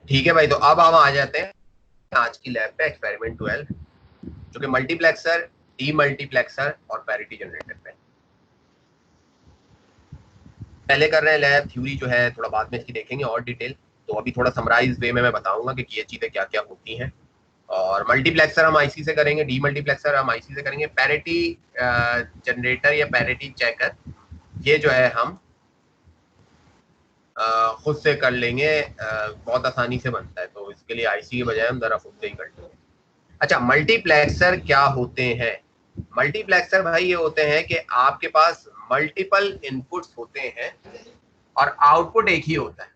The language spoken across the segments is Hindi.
ठीक है भाई, तो अब हम आ जाते हैं आज की लैब पे एक्सपेरिमेंट 12, जो कि मल्टीप्लेक्सर, डी मल्टीप्लेक्सर और पैरिटी जनरेटर पे पहले कर रहे हैं। लैब थ्योरी जो है थोड़ा बाद में इसकी देखेंगे और डिटेल। तो अभी थोड़ा समराइज वे में मैं बताऊंगा कि ये चीजें क्या क्या होती हैं। और मल्टीप्लेक्सर हम आईसी से करेंगे, डी मल्टीप्लेक्सर हम आईसी से करेंगे, पैरिटी जनरेटर या पैरिटी चेकर ये जो है हम खुद से कर लेंगे। बहुत आसानी से बनता है, तो इसके लिए आईसी के बजाय हम जरा खुद से ही कर लेंगे। अच्छा, मल्टीप्लेक्सर क्या होते हैं? मल्टीप्लेक्सर भाई ये होते हैं कि आपके पास मल्टीपल इनपुट्स होते हैं और आउटपुट एक ही होता है।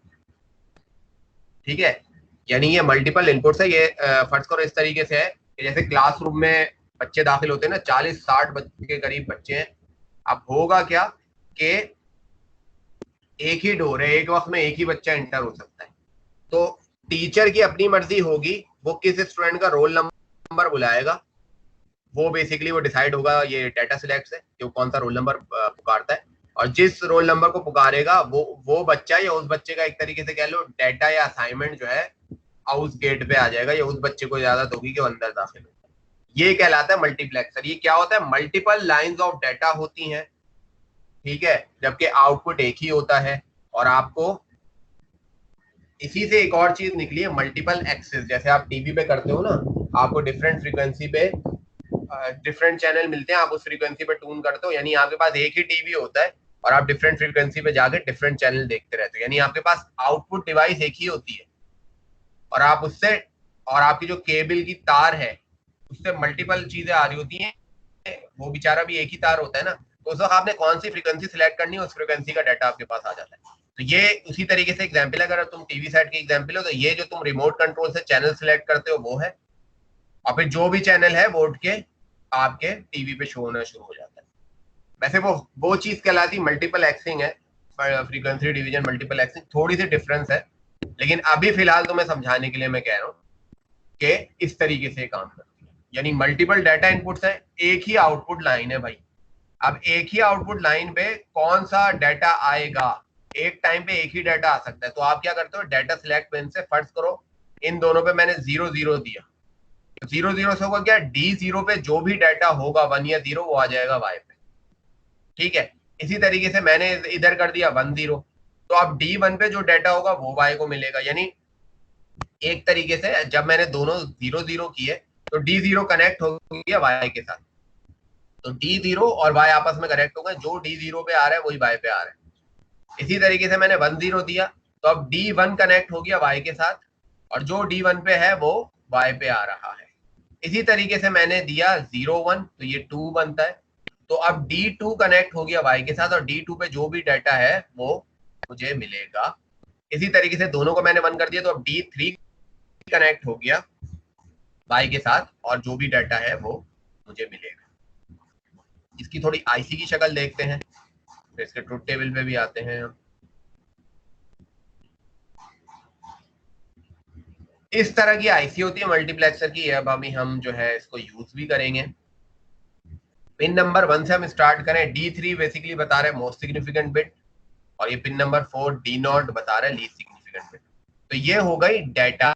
ठीक है, यानी ये मल्टीपल इनपुट्स है। ये फर्ज करो इस तरीके से है कि जैसे क्लासरूम में बच्चे दाखिल होते हैं ना, 40-60 बच्चे के करीब बच्चे हैं। अब होगा क्या कि एक ही डोर है, एक वक्त में एक ही बच्चा एंटर हो सकता है। तो टीचर की अपनी मर्जी होगी, वो किस स्टूडेंट का रोल नंबर बुलाएगा, वो बेसिकली वो डिसाइड होगा ये डाटा सिलेक्ट से कि वो कौन सा रोल नंबर पुकारता है। और जिस रोल नंबर को पुकारेगा वो बच्चा या उस बच्चे का एक तरीके से कह लो डाटा या असाइनमेंट जो है उस गेट पे आ जाएगा, या उस बच्चे को इजाजत होगी कि वो अंदर दाखिल हो। ये कहलाता है मल्टीप्लेक्सर। ये क्या होता है? मल्टीपल लाइंस ऑफ डाटा होती हैं, ठीक है, जबकि आउटपुट एक ही होता है। और आपको इसी से एक और चीज निकली है, मल्टीपल एक्सेस। जैसे आप टीवी पे करते हो ना, आपको डिफरेंट फ्रीक्वेंसी पे डिफरेंट चैनल मिलते हैं, आप उस फ्रीक्वेंसी पे ट्यून करते हो, यानी आपके पास एक ही टीवी होता है और आप डिफरेंट फ्रीक्वेंसी पे जाके डिफरेंट चैनल देखते रहते हो। यानी आपके पास आउटपुट डिवाइस एक ही होती है और आप उससे, और आपकी जो केबल की तार है उससे मल्टीपल चीजें आ रही होती हैं। वो बेचारा भी एक ही तार होता है ना, तो उस वक्त आपने कौन सी फ्रीक्वेंसी सिलेक्ट करनी है, उस फ्रीक्वेंसी का डाटा आपके पास आ जाता है। तो ये उसी तरीके से एग्जाम्पल है। अगर तुम टीवी सेट की एग्जाम्पल हो, तो ये जो तुम रिमोट कंट्रोल से चैनल सिलेक्ट करते हो वो है, और फिर जो भी चैनल है वो उठ के आपके टीवी पे शो होना शुरू हो जाता है। वैसे वो चीज कहलाती मल्टीपल एक्सिंग है, फ्रीक्वेंसी डिवीजन मल्टीपल एक्सिंग, थोड़ी सी डिफरेंस है। लेकिन अभी फिलहाल तो मैं समझाने के लिए मैं कह रहा हूँ कि इस तरीके से काम करती है। यानी मल्टीपल डाटा इनपुट्स है, एक ही आउटपुट लाइन है भाई। अब एक ही आउटपुट लाइन पे कौन सा डाटा आएगा, एक टाइम पे एक ही डाटा आ सकता है। तो आप क्या करते हो, डाटा सिलेक्ट पेन से फर्ज करो इन दोनों पे मैंने 0 0 दिया, 0 0 से होगा क्या, D0 पे जो भी डाटा होगा 1 या 0 वो आ जाएगा Y पे। ठीक है, इसी तरीके से मैंने इधर कर दिया 1 0, तो अब D1 पे जो डाटा होगा वो Y को मिलेगा। यानी एक तरीके से जब मैंने दोनों 0 0 किए तो D0 कनेक्ट हो गया Y के साथ, तो D0 और Y आपस में कनेक्ट हो गए, जो D0 पे आ रहा है वही Y पे आ रहा है। इसी तरीके से मैंने 1 0 दिया, तो अब D1 कनेक्ट हो गया Y के साथ, और जो D1 पे है वो Y पे आ रहा है। इसी तरीके से मैंने दिया 0 1, तो ये 2 बनता है, तो अब D2 कनेक्ट हो गया Y के साथ, और D2 पे जो भी डाटा है वो मुझे मिलेगा। इसी तरीके से दोनों को मैंने 1 कर दिया, तो अब D3 कनेक्ट हो गया Y के साथ, और जो भी डाटा है वो मुझे मिलेगा। इसकी थोड़ी आईसी की शक्ल देखते हैं, फिर इसके ट्रुथ टेबल पे भी आते हैं हम। इस तरह की आईसी होती है मल्टीप्लेक्सर की। अब अभी हम जो है इसको यूज भी करेंगे। पिन नंबर 1 से हम स्टार्ट करें। D3 बेसिकली बता रहे हैं मोस्ट सिग्निफिकेंट बिट, और ये पिन नंबर 4 D0 बता रहा है लीस्ट सिग्निफिकेंट बिट। तो ये हो गई डाटा,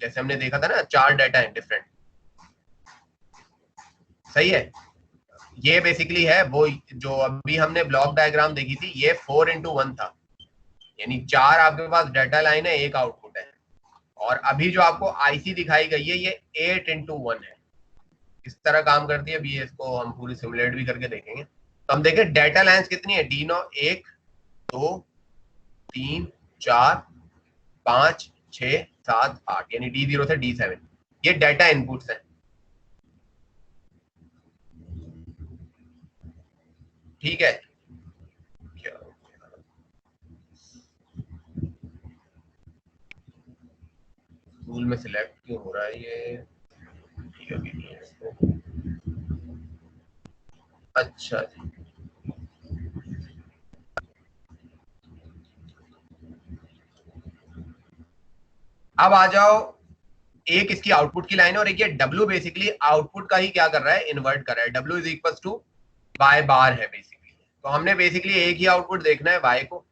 जैसे हमने देखा था ना 4 डाटा है डिफरेंट, सही है। ये बेसिकली है वो जो अभी हमने ब्लॉक डायग्राम देखी थी, ये 4x1 था, यानी 4 आपके पास डाटा लाइन है, एक आउटपुट है। और अभी जो आपको आईसी दिखाई गई है ये 8x1 है। इस तरह काम करती है। अभी इसको हम पूरी सिमुलेट भी करके देखेंगे। तो हम देखें डाटा लाइन्स कितनी है, D9 1 2 3 4 5 6 7 8, यानी D0 से D7 ये डाटा इनपुट्स हैं। ठीक है, टूल में सिलेक्ट क्यों हो रहा है ये, ठीक है नहीं है इसको। अच्छा जी, अब आ जाओ, एक इसकी आउटपुट की लाइन है और एक ये W बेसिकली आउटपुट का ही क्या कर रहा है, इन्वर्ट कर रहा है। W is equal to Y bar है बेसिकली। तो हमने बेसिकली एक ही आउटपुट देखना है Y को,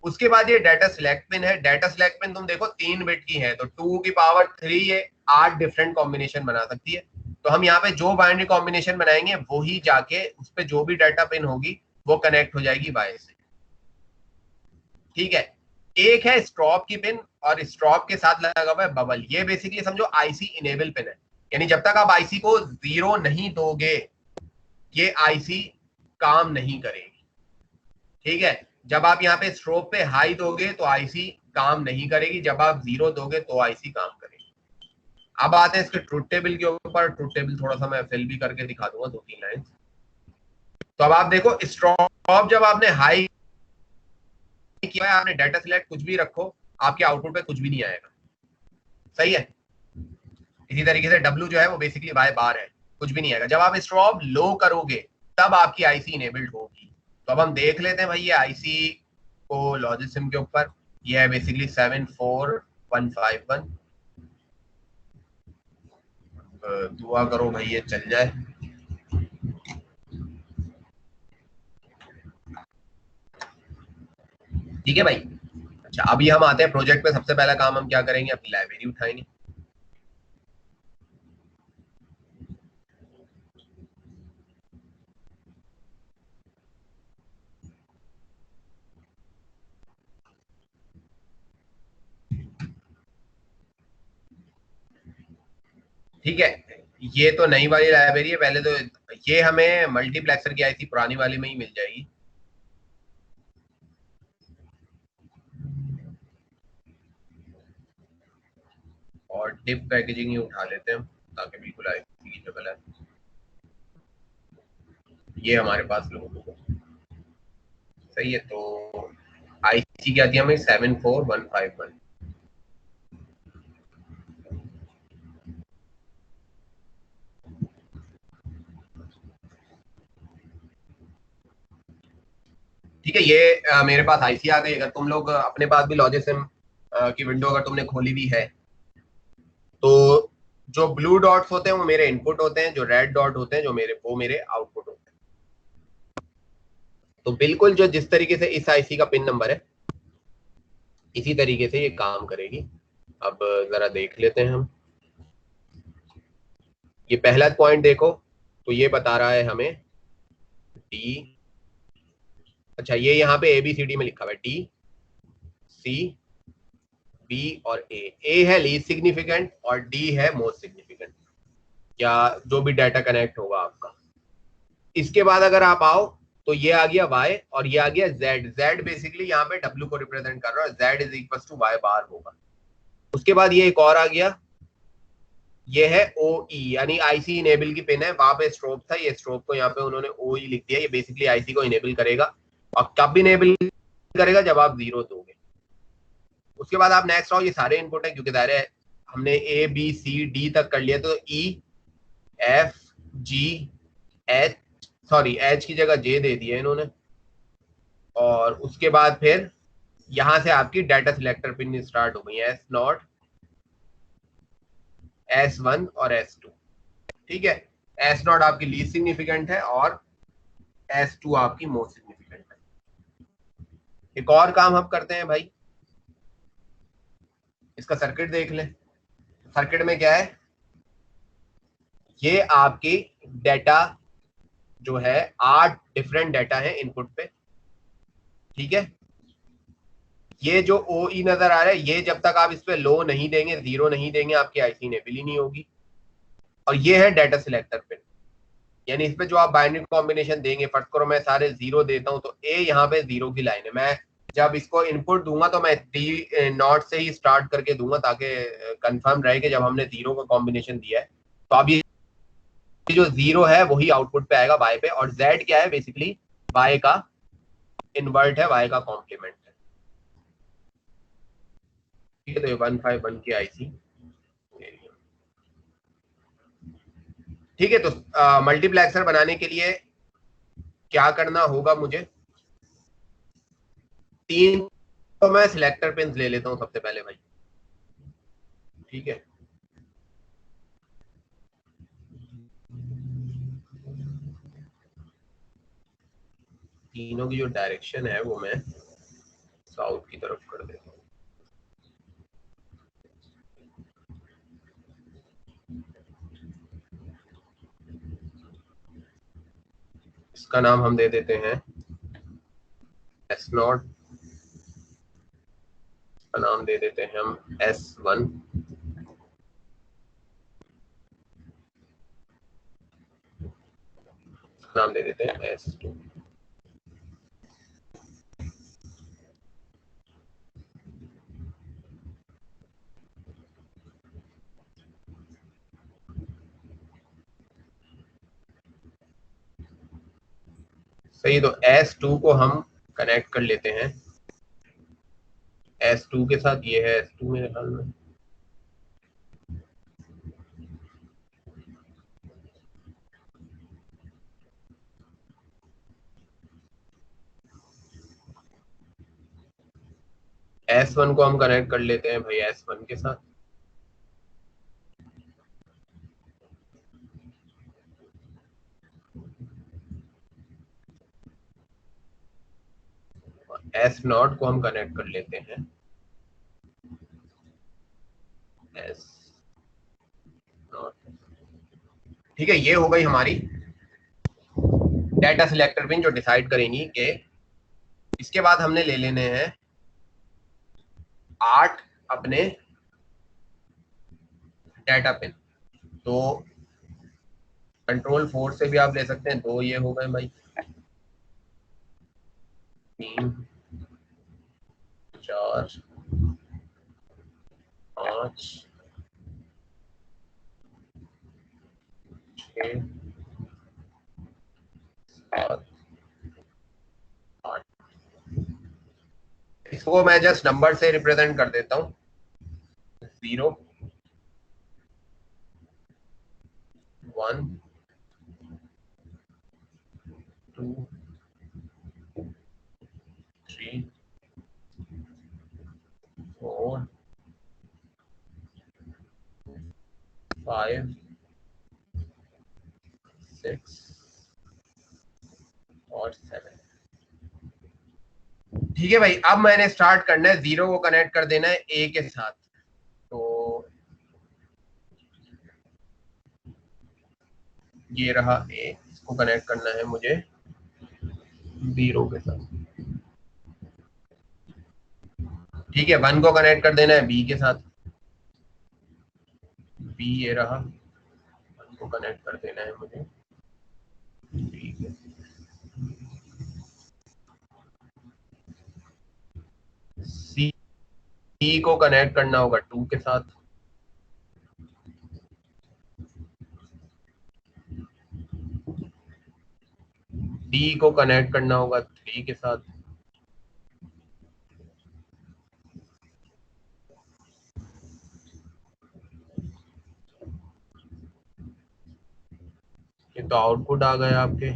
उसके बाद ये डाटा सिलेक्ट पिन है। डाटा सिलेक्ट पिन तुम देखो 3 बिट की है, तो 2 की पावर 3 ये 8 डिफरेंट कॉम्बिनेशन बना सकती है। तो हम यहाँ पे जो बाइनरी कॉम्बिनेशन बनाएंगे वो ही जाके उस पर जो भी डाटा पिन होगी वो कनेक्ट हो जाएगी वाई से। ठीक है, एक है स्ट्रॉप की पिन और स्ट्रॉप के साथ लगा हुआ है बबल। ये बेसिकली समझो आईसी इनेबल पिन है, यानी जब तक आप आईसी को 0 नहीं दोगे ये आईसी काम नहीं करेगी। ठीक है, जब आप यहाँ पे स्ट्रोब पे हाई दोगे तो आईसी काम नहीं करेगी, जब आप 0 दोगे तो आईसी काम करेगी। अब आते हैं इसके ट्रुथ टेबल के ऊपर। ट्रुथ टेबल थोड़ा सा मैं फिल भी करके दिखा दूंगा 2-3 लाइन। तो अब आप देखो स्ट्रोब जब आपने हाई किया है, आपने डाटा सिलेक्ट कुछ भी रखो, आपके आउटपुट पे कुछ भी नहीं आएगा। सही है। इसी तरीके से डब्ल्यू जो है वो बेसिकली वाई बार है, कुछ भी नहीं आएगा। जब आप स्ट्रॉब लो करोगे तब आपकी आईसी इनेबल्ड होगी। तो अब हम देख लेते हैं भाई ये आईसी को लॉजिसिम के ऊपर। ये है बेसिकली 74151। दुआ करो भाई ये चल जाए। ठीक है भाई। अच्छा, अभी हम आते हैं प्रोजेक्ट पे। सबसे पहला काम हम क्या करेंगे, अपनी लाइब्रेरी उठाएंगे। ठीक है, ये तो नई वाली लाइब्रेरी है। पहले तो ये हमें मल्टीप्लेक्सर की आई थी, पुरानी वाली में ही मिल जाएगी। और डिप पैकेजिंग ही उठा लेते हैं ताकि बिल्कुल आई थी की जगह है। ये हमारे पास लोगों को सही है। तो आईसी क्या थी हमें, 74151। ठीक है, ये मेरे पास आईसी आ गई। अगर तुम लोग अपने पास भी लॉजिसिम की विंडो अगर तुमने खोली भी है, तो जो ब्लू डॉट्स होते हैं वो मेरे इनपुट होते हैं, जो रेड डॉट होते हैं वो मेरे आउटपुट होते हैं। तो बिल्कुल जो जिस तरीके से इस आईसी का पिन नंबर है इसी तरीके से ये काम करेगी। अब जरा देख लेते हैं हम। ये पहला पॉइंट देखो, तो ये बता रहा है हमें डी। अच्छा, ये यहाँ पे ABCD में लिखा हुआ है D, C, B और A है लीस्ट सिग्निफिकेंट और D है मोस्ट सिग्निफिकेंट, या जो भी डाटा कनेक्ट होगा आपका। इसके बाद अगर आप आओ तो ये आ गया Y और ये आ गया Z। Z बेसिकली यहाँ पे W को रिप्रेजेंट कर रहा है। Z is equal to Y bar होगा। उसके बाद ये एक और आ गया, ये है OE, यानी आईसी इनेबल की पिन है। वहां पे स्ट्रोब था, ये स्ट्रोब को यहाँ पे उन्होंने OE लिख दिया। ये बेसिकली आईसी को इनेबल करेगा, और कब इनेबल करेगा, जब आप 0 दोगे। उसके बाद आप नेक्स्ट आओ, ये सारे इनपुट है क्योंकि दायरे हमने ABCD तक कर लिया। तो EFGH, सॉरी H की जगह J दे दिया इन्होंने। और उसके बाद फिर यहां से आपकी डाटा सिलेक्टर पिन स्टार्ट हो गई है, S0, S1 और S2। ठीक है, S0 आपकी लीस्ट सिग्निफिकेंट है और S2 आपकी मोस्ट सिग्निफिकेंट है। एक और काम हम करते हैं भाई, इसका सर्किट देख लें। सर्किट में क्या है, ये आपकी डाटा जो है 8 डिफरेंट डाटा है इनपुट पे। ठीक है, ये जो OE नजर आ रहा है, ये जब तक आप इस पे लो नहीं देंगे, 0 नहीं देंगे, आपकी आईसी इनेबल ही नहीं होगी। और ये है डाटा सिलेक्टर पिन, यानी इस पे जो आप बाइनरी कॉम्बिनेशन देंगे, फर्स्ट करो मैं सारे 0 देता हूं तो A यहाँ पे 0 की लाइन है। मैं जब इसको इनपुट दूंगा तो मैं D0 से ही स्टार्ट करके दूंगा ताकि कंफर्म रहे कि जब हमने 0 का कॉम्बिनेशन दिया है तो अब ये जो 0 है वही आउटपुट पे आएगा Y पे। और Z क्या है, बेसिकली Y का इन्वर्ट है, Y का कॉम्प्लीमेंट है। ठीक है, तो ये 151 की आईसी। ठीक है, तो मल्टीप्लेक्सर बनाने के लिए क्या करना होगा मुझे, 3 तो मैं सिलेक्टर पिन ले लेता हूं सबसे पहले भाई। ठीक है, तीनों की जो डायरेक्शन है वो मैं साउथ की तरफ कर देता हूँ। इसका नाम हम दे देते हैं S0, का नाम दे देते हैं हम S1, नाम दे देते हैं S2। सही, तो S2 को हम कनेक्ट कर लेते हैं S2 के साथ। ये है S2 मेरे ख्याल में। S1 को हम कनेक्ट कर लेते हैं भाई S1 के साथ। S0 को हम कनेक्ट कर लेते हैं S0। ठीक है, ये हो गई हमारी डाटा सिलेक्टर पिन जो डिसाइड करेंगी कि इसके बाद हमने ले लेने हैं 8 अपने डाटा पिन। तो कंट्रोल 4 से भी आप ले सकते हैं। 2 ये हो गए भाई, 3, 4, 5, 6, 7, 8। इसको मैं जस्ट नंबर से रिप्रेजेंट कर देता हूँ। 0, 1, 2, 3, 4, 5, 6 और 7। ठीक है भाई, अब मैंने स्टार्ट करना है, 0 को कनेक्ट कर देना है A के साथ। तो ये रहा A, इसको कनेक्ट करना है मुझे 0 के साथ। ठीक है, 1 को कनेक्ट कर देना है B के साथ। B ये रहा, 1 को कनेक्ट कर देना है मुझे B के साथ। C को कनेक्ट करना होगा 2 के साथ। D को कनेक्ट करना होगा 3 के साथ। ये तो आउटपुट आ गए आपके।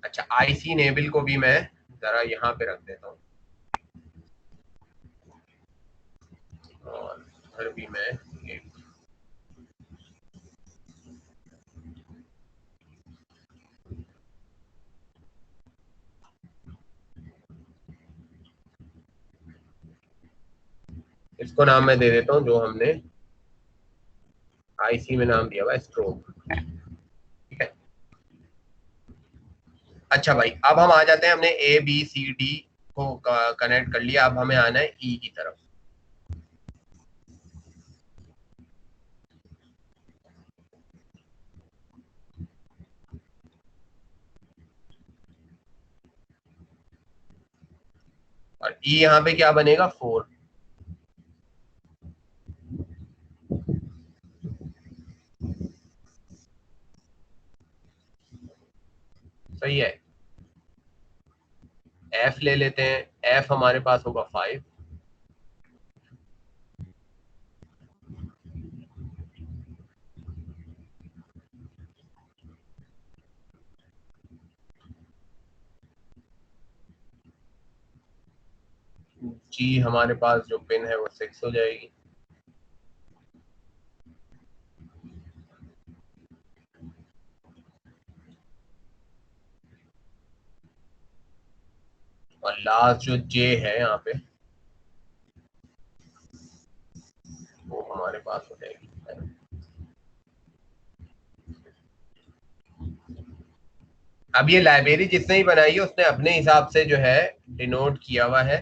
अच्छा, IC इनेबल को भी मैं जरा यहाँ पे रख देता हूँ, और इधर भी मैं एक इसको नाम मैं दे देता हूँ जो हमने IC में नाम दिया हुआ है, स्ट्रोब। ठीक है। अच्छा भाई, अब हम आ जाते हैं, हमने ABCD को कनेक्ट कर लिया। अब हमें आना है E की तरफ। और E यहाँ पे क्या बनेगा, 4। सही है। F ले लेते हैं, F हमारे पास होगा 5। G हमारे पास जो पिन है वो 6 हो जाएगी। और लास्ट जो जे है यहाँ पे वो हमारे पास हो जाएगी। अब ये लाइब्रेरी जिसने ही बनाई है उसने अपने हिसाब से जो है डिनोट किया हुआ है,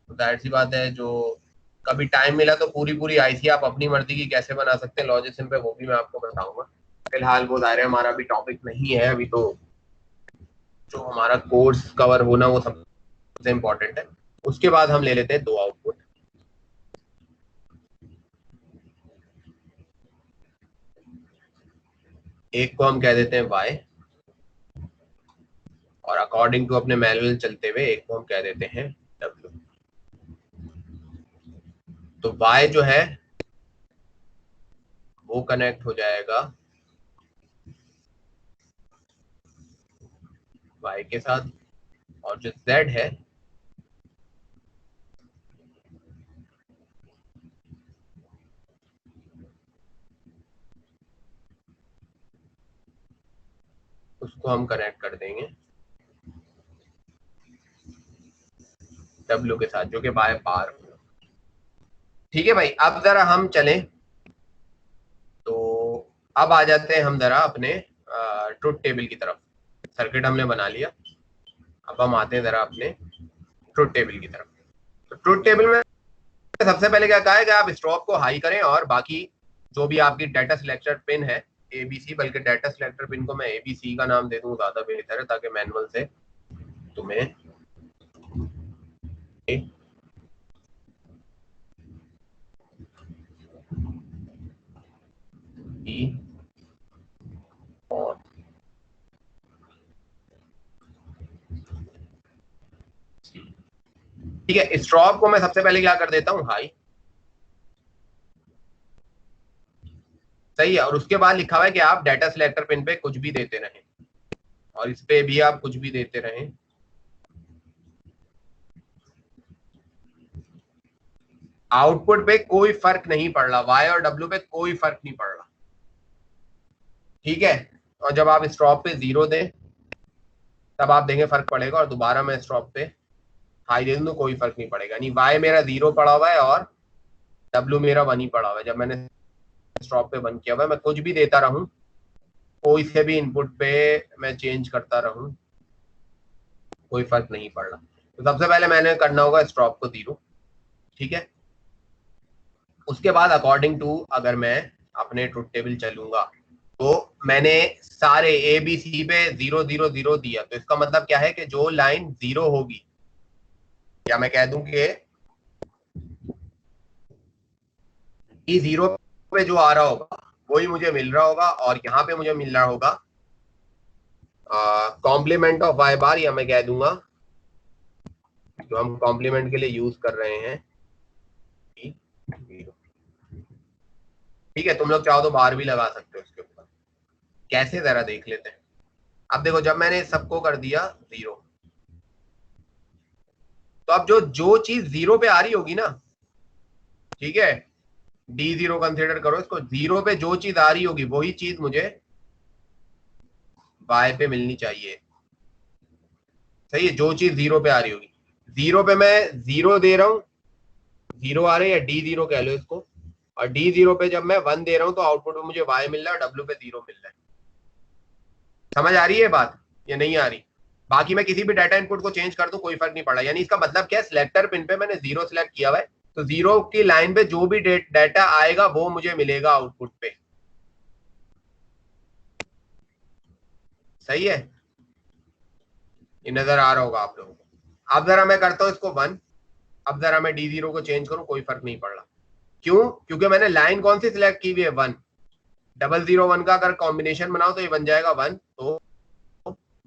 तो जाहिर सी बात है जो कभी टाइम मिला तो पूरी पूरी आईसी आप अपनी मर्जी की कैसे बना सकते हैं लॉजिस्म पे, वो भी मैं आपको बताऊंगा। फिलहाल वो दायरे हमारा अभी टॉपिक नहीं है, अभी तो जो हमारा कोर्स कवर होना वो सबसे इम्पोर्टेंट है। उसके बाद हम ले लेते हैं दो आउटपुट। एक को हम कह देते हैं y और अकॉर्डिंग टू अपने मैनुअल चलते हुए एक को हम कह देते हैं w। तो y जो है वो कनेक्ट हो जाएगा y के साथ, और जो z है उसको हम कनेक्ट कर देंगे w के साथ, जो कि बाय पार होगा। ठीक है भाई, अब जरा हम चलें, तो अब आ जाते हैं हम जरा अपने ट्रुथ टेबल की तरफ। सर्किट हमने बना लिया, अब हम आते हैं जरा अपने ट्रुथ टेबल की तरफ। तो ट्रुथ टेबल में सबसे पहले क्या कहा है कि आप स्ट्रोब को हाई करें और बाकी जो भी आपकी डाटा सिलेक्टर पिन है एबीसी, बल्कि डाटा सिलेक्टर पिन को मैं एबीसी का नाम दे दूं ज्यादा बेहतर है, ताकि मैनुअल से तुम्हें और ठीक है, स्ट्रोब को मैं सबसे पहले क्या कर देता हूं हाई, सही है। और उसके बाद लिखा हुआ है कि आप डाटा सिलेक्टर पिन पे कुछ भी देते रहें, और इस पे भी आप कुछ भी देते रहें। आउटपुट पे कोई फर्क नहीं पड़ रहा, वाई और डब्ल्यू पे कोई फर्क नहीं पड़ रहा, ठीक है। और जब आप स्टॉप पे 0 दें तब आप देंगे फर्क पड़ेगा, और दोबारा मैं स्टॉप पे हाई दे दूं तो कोई फर्क नहीं पड़ेगा। यानी वाई मेरा 0 पड़ा हुआ है और डब्ल्यू मेरा 1 ही पड़ा हुआ है। जब मैंने स्टॉप पे बंद किया हुआ है, मैं कुछ भी देता रहूं, कोई से भी इनपुट पे मैं चेंज करता रहूं, कोई फर्क नहीं पड़ रहा। तो सबसे पहले मैंने करना होगा स्टॉप को 0, ठीक है। उसके बाद अकॉर्डिंग टू अगर मैं अपने ट्रुथ टेबल चलूंगा तो मैंने सारे ए बी सी पे 0 0 0 दिया, तो इसका मतलब क्या है कि जो लाइन 0 होगी, या मैं कह दूं कि ई 0 पे जो आ रहा होगा वही मुझे मिल रहा होगा, और यहाँ पे मुझे मिल रहा होगा कॉम्प्लीमेंट ऑफ वाई बार, या मैं कह दूंगा जो हम कॉम्प्लीमेंट के लिए यूज कर रहे हैं E0। ठीक है, तुम लोग चाहो तो बार भी लगा सकते हो इसके ऊपर, कैसे जरा देख लेते हैं। अब देखो, जब मैंने सबको कर दिया 0, तो अब जो जो चीज 0 पे आ रही होगी ना, ठीक है, D0 कंसिडर करो इसको, 0 पे जो चीज आ रही होगी वही चीज मुझे y पे मिलनी चाहिए, सही है। जो चीज 0 पे आ रही होगी, 0 पे मैं 0 दे रहा हूं, 0 आ रहा है, या D0 कह लो इसको, और D0 पे जब मैं 1 दे रहा हूं तो आउटपुट में मुझे y मिल रहा है और W पे 0 मिल रहा है। समझ आ रही है बात या नहीं आ रही? बाकी मैं किसी भी डाटा इनपुट को चेंज कर दूं कोई फर्क नहीं पड़ा। यानी इसका मतलब क्या है, सिलेक्टर पिन पे मैंने 0 सिलेक्ट किया हुआ है, तो 0 की लाइन पे जो भी डाटा आएगा वो मुझे मिलेगा आउटपुट पे, सही है। ये नजर आ रहा होगा आप लोगों को। अब जरा मैं करता हूं इसको 1, अब जरा मैं D0 को चेंज करूं, कोई फर्क नहीं पड़ रहा। क्यों? क्योंकि मैंने लाइन कौन सी सिलेक्ट की हुई है, 1। 001 का अगर कॉम्बिनेशन बनाओ तो ये बन जाएगा 1, तो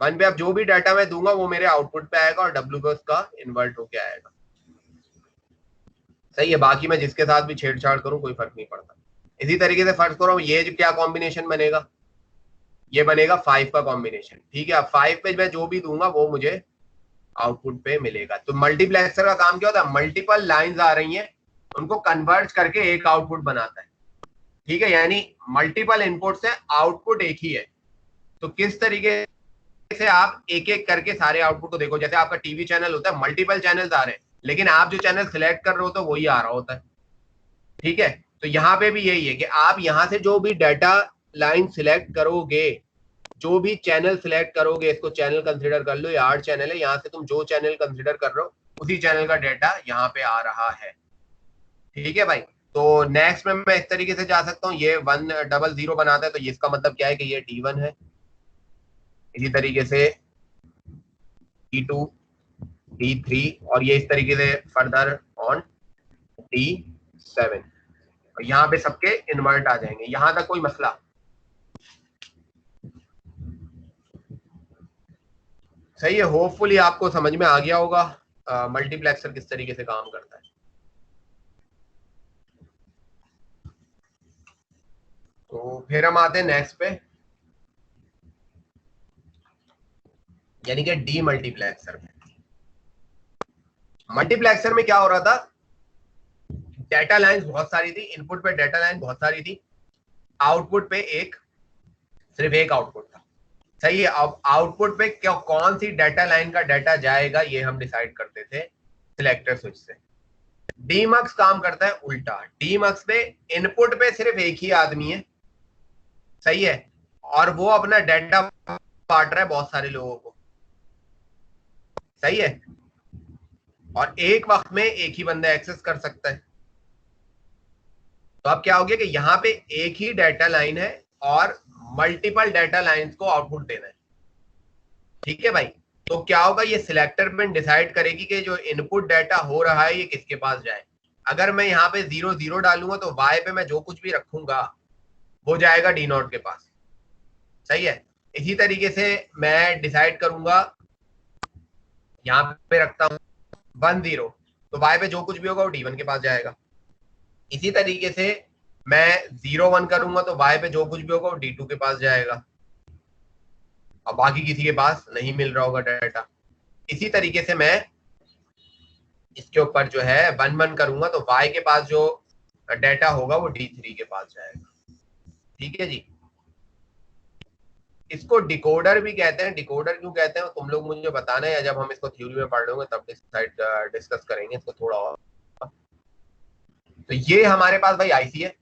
1 पे अब जो भी डाटा मैं दूंगा वो मेरे आउटपुट पे आएगा और W पे उसका इन्वर्ट होके आएगा, सही है। बाकी मैं जिसके साथ भी छेड़छाड़ करूं कोई फर्क नहीं पड़ता। इसी तरीके से फर्ज करो ये जो क्या कॉम्बिनेशन बनेगा, ये बनेगा 5 का कॉम्बिनेशन, ठीक है। अब 5 पे मैं जो भी दूंगा वो मुझे आउटपुट पे मिलेगा। तो मल्टीप्लेक्सर का काम क्या होता है, मल्टीपल लाइंस आ रही हैं उनको कन्वर्ट करके एक आउटपुट बनाता है, ठीक है। यानी मल्टीपल इनपुट से आउटपुट एक ही है। तो किस तरीके से आप एक एक करके सारे आउटपुट को देखो। जैसे आपका टीवी चैनल होता है, मल्टीपल चैनल्स आ रहे हैं, लेकिन आप जो चैनल सिलेक्ट कर रहे हो तो वही आ रहा होता है। ठीक है, तो यहाँ पे भी यही है कि आप यहाँ से जो भी डाटा लाइन सिलेक्ट करोगे, जो भी चैनल सिलेक्ट करोगे, इसको चैनल कंसीडर कर लो, ये 8 चैनल है, यहाँ से तुम जो चैनल कंसीडर कर रहे हो उसी चैनल का डाटा यहाँ पे आ रहा है। ठीक है भाई, तो नेक्स्ट में मैं इस तरीके से जा सकता हूँ, ये 100 बनाता है, तो ये इसका मतलब क्या है कि ये D1 है। इसी तरीके से D2, D3 और ये इस तरीके से फर्दर ऑन D7, और यहाँ पे सबके इन्वर्ट आ जाएंगे। यहां तक कोई मसला? सही है, होपफुली आपको समझ में आ गया होगा मल्टीप्लेक्सर किस तरीके से काम करता है। तो फिर हम आते हैं नेक्स्ट पे, यानी कि डी मल्टीप्लेक्सर में। मल्टीप्लेक्सर में क्या हो रहा था, डेटा लाइंस बहुत सारी थी, इनपुट पे डेटा लाइन बहुत सारी थी, आउटपुट पे सिर्फ एक आउटपुट था। सही है, अब आउटपुट पे क्या कौन सी डेटा लाइन का डेटा जाएगा ये हम डिसाइड करते थे सिलेक्टर स्विच से। डीमक्स काम करता है उल्टा, डीमक्स पे इनपुट पे सिर्फ एक ही आदमी है, सही है, और वो अपना डेटा बांट रहा है बहुत सारे लोगों को, सही है, और एक वक्त में एक ही बंदा एक्सेस कर सकता है। तो अब क्या हो गया कि यहाँ पे एक ही डेटा लाइन है और मल्टीपल डेटा लाइंस को आउटपुट देना है। ठीक है भाई, तो क्या होगा, ये सिलेक्टर पिन डिसाइड करेगी कि जो इनपुट डेटा हो रहा है ये किसके पास जाए। अगर मैं यहाँ पे 0 0 डालूंगा तो वाई पे मैं जो कुछ भी रखूंगा वो जाएगा डी नॉट के पास, सही है। इसी तरीके से मैं डिसाइड करूंगा, यहाँ पे रखता हूँ 1 0, तो वाई पे जो कुछ भी होगा वो D1 के पास जाएगा। इसी तरीके से मैं 0 1 करूंगा तो वाई पे जो कुछ भी होगा वो D2 के पास जाएगा, और बाकी किसी के पास नहीं मिल रहा होगा डाटा। इसी तरीके से मैं इसके ऊपर जो है 1 1 करूंगा तो वाई के पास जो डाटा होगा वो D3 के पास जाएगा। ठीक है जी, इसको डिकोडर भी कहते हैं। डिकोडर क्यों कहते हैं तुम लोग मुझे बताना है, या जब हम इसको थ्योरी में पढ़ लेंगे तब डिस्कस करेंगे इसको थोड़ा और। तो ये हमारे पास भाई आईसी है,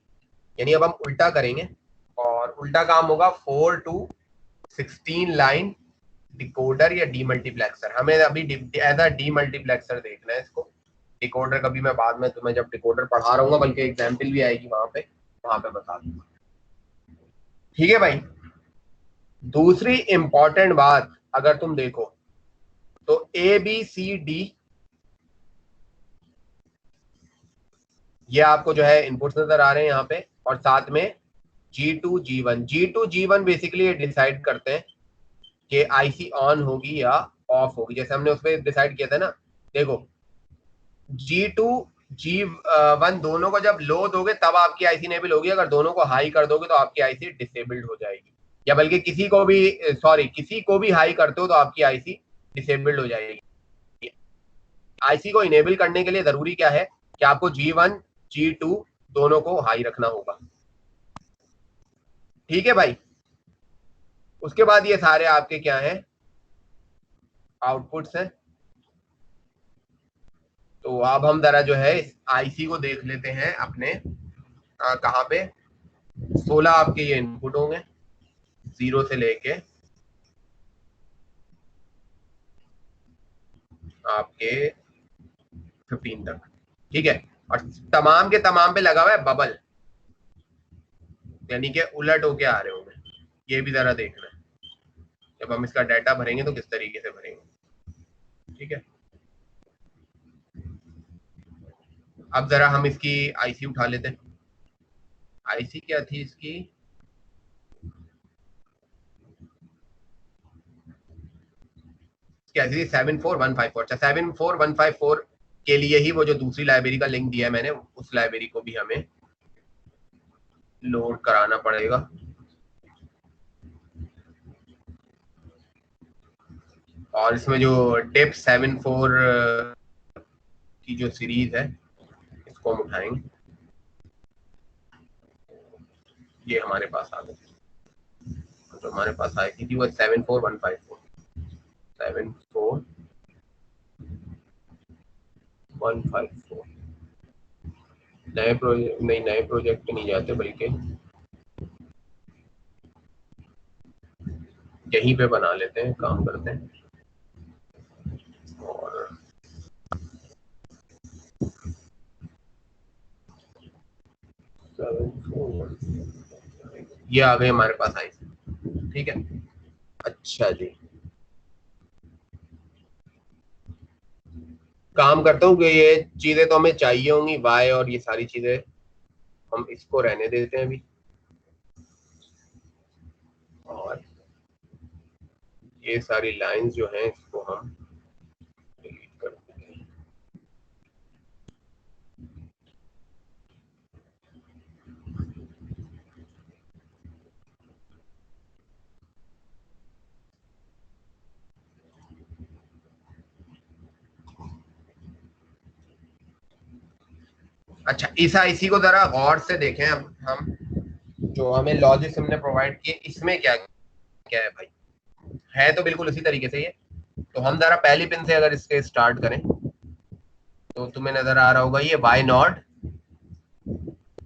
यानी अब हम उल्टा करेंगे, और उल्टा काम होगा 4 to 16 लाइन डिकोडर या डीमल्टीप्लेक्सर। हमें अभी एज अ डीमल्टीप्लेक्सर देखना है इसको, डिकोडर कभी मैं बाद में तुम्हें जब डिकोडर पढ़ा रहा हूँ, बल्कि एग्जाम्पल भी आएगी वहां पे बता दूंगा। ठीक है भाई, दूसरी इंपॉर्टेंट बात अगर तुम देखो तो ABCD ये आपको जो है इनपुट्स नजर आ रहे हैं यहाँ पे, और साथ में G2 G1 बेसिकली ये डिसाइड करते हैं कि आईसी ऑन होगी या ऑफ होगी, जैसे हमने उस पर डिसाइड किया था ना। देखो G2 G1 दोनों को जब लो दोगे तब आपकी आईसी इनेबल होगी, अगर दोनों को हाई कर दोगे तो आपकी आईसी डिसेबल्ड हो जाएगी, या बल्कि किसी को भी हाई करते हो तो आपकी आईसी डिसेबल्ड हो जाएगी। आईसी को इनेबल करने के लिए जरूरी क्या है कि आपको G1 G2 दोनों को हाई रखना होगा। ठीक है भाई, उसके बाद ये सारे आपके क्या हैं, आउटपुट्स हैं। तो अब हम जरा जो है इस आईसी को देख लेते हैं अपने कहाँ पे। 16 आपके ये इनपुट होंगे 0 से लेके आपके 15 तक, ठीक है, और तमाम के तमाम पे लगा हुआ है बबल, यानी कि उलट होके आ रहे होंगे। ये भी जरा देखना है, जब हम इसका डाटा भरेंगे तो किस तरीके से भरेंगे। ठीक है, अब जरा हम इसकी आईसी उठा लेते हैं। आईसी क्या थी इसकी, क्या थी, 74154। अच्छा, 74154 के लिए ही वो जो दूसरी लाइब्रेरी का लिंक दिया है मैंने, उस लाइब्रेरी को भी हमें लोड कराना पड़ेगा। और इसमें जो डिप 74 की जो सीरीज है इसको हम उठाएंगे, ये हमारे पास आ गई, जो हमारे पास आई थी वो 74154। 74154। नए प्रोजेक्ट नहीं, नए प्रोजेक्ट नहीं जाते, बल्कि यहीं पे बना लेते हैं, काम करते हैं। और ये आ गए हमारे पास आई। ठीक है, अच्छा जी, काम करता हूँ कि ये चीजें तो हमें चाहिए होंगी, वाई और ये सारी चीजें हम इसको रहने देते हैं अभी। और ये सारी लाइंस जो हैं इसको हम डिलीट कर देंगे। अच्छा, इस आईसी को जरा गौर से देखें। अब हम जो हमें लॉजिक हमने प्रोवाइड किए, इसमें क्या क्या है भाई? है तो बिल्कुल उसी तरीके से ये। तो हम जरा पहली पिन से अगर इसके स्टार्ट करें तो तुम्हें नजर आ रहा होगा ये वाई नॉट